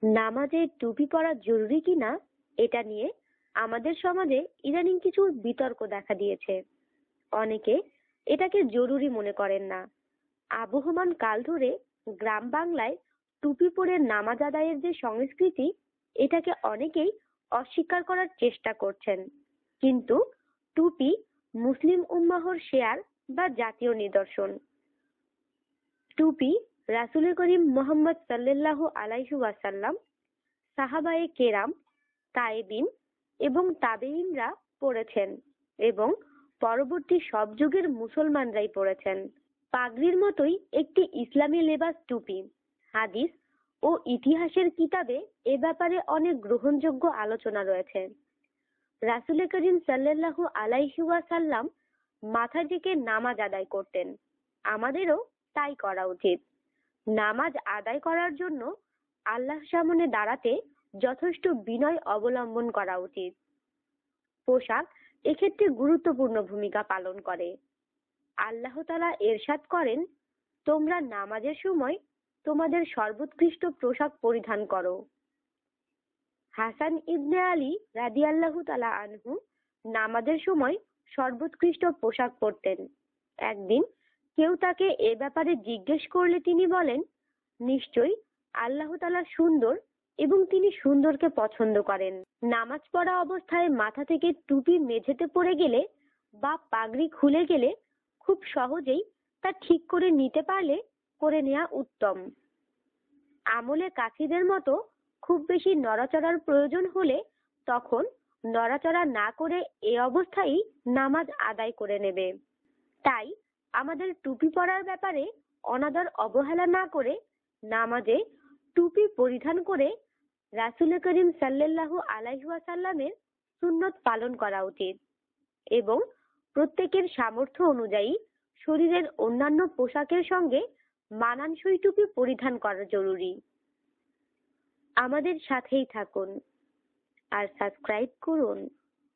নামাজে টুপি পরা জরুরি কিনা এটা নিয়ে আমাদের সমাজে ইদানিং কিছু বিতর্ক দেখা দিয়েছে। অনেকে এটাকে জরুরি মনে করেন না। আবহমান কাল ধরে গ্রাম বাংলায় টুপি পরে নামাজ আদায়ের যে সংস্কৃতি, এটাকে অনেকেই অস্বীকার করার চেষ্টা করছেন। কিন্তু টুপি মুসলিম উম্মাহর শেয়ার বা জাতীয় নিদর্শন। টুপি রাসূল করিম মুহাম্মদ সাল্লাল্লাহু আলাইহি ওয়াসাল্লাম, সাহাবায়ে কেরাম, তায়েবিন এবং তাবেঈনরা পড়েছেন এবং পরবর্তী সব যুগের মুসলমানরাই পড়েছেন। পাগড়ির মতোই একটি ইসলামী লেবাস টুপি। হাদিস ও ইতিহাসের কিতাবে এ ব্যাপারে অনেক গ্রহণযোগ্য আলোচনা রয়েছে। রাসূল করিম সাল্লাল্লাহু আলাইহি ওয়াসাল্লাম মাথা ঢেকে নামাজ আদায় করতেন। আমাদেরও তাই করা উচিত। নামাজ আদায় করার জন্য আল্লাহর সামনে দাঁড়াতে যথেষ্ট বিনয় অবলম্বন করা উচিত। পোশাক এক্ষেত্রে গুরুত্বপূর্ণ ভূমিকা পালন করে। আল্লাহ তাআলা ইরশাদ করেন, তোমরা নামাজের সময় তোমাদের সর্বোৎকৃষ্ট পোশাক পরিধান করো। হাসান ইবনে আলী রাদিয়াল্লাহু তাআলা আনহু নামাজের সময় সর্বোৎকৃষ্ট পোশাক পরতেন। একদিন কেউ তাকে এ ব্যাপারে জিজ্ঞেস করলে তিনি বলেন, নিশ্চয়ই আল্লাহ তাআলা সুন্দর এবং তিনি সুন্দরকে পছন্দ করেন। নামাজ পড়া অবস্থায় মাথা থেকে টুপি মেঝেতে পড়ে গেলে বা পাগড়ি খুলে গেলে খুব সহজেই তা ঠিক করে নিতে পারলে করে নেওয়া উত্তম। আমলে কাছিদের মতো খুব বেশি নড়াচড়ার প্রয়োজন হলে তখন নড়াচড়া না করে এ অবস্থায় নামাজ আদায় করে নেবে। তাই আমাদের টুপি পরার ব্যাপারে অনাদর অবহেলা না করে নামাজে টুপি পরিধান করে রাসূল করিম সাল্লাল্লাহু আলাইহি ওয়াসাল্লামের সুন্নত পালন করা উচিত এবং প্রত্যেকের সামর্থ্য অনুযায়ী শরীরের অন্যান্য পোশাকের সঙ্গে মানানসই টুপি পরিধান করা জরুরি। আমাদের সাথেই থাকুন আর সাবস্ক্রাইব করুন।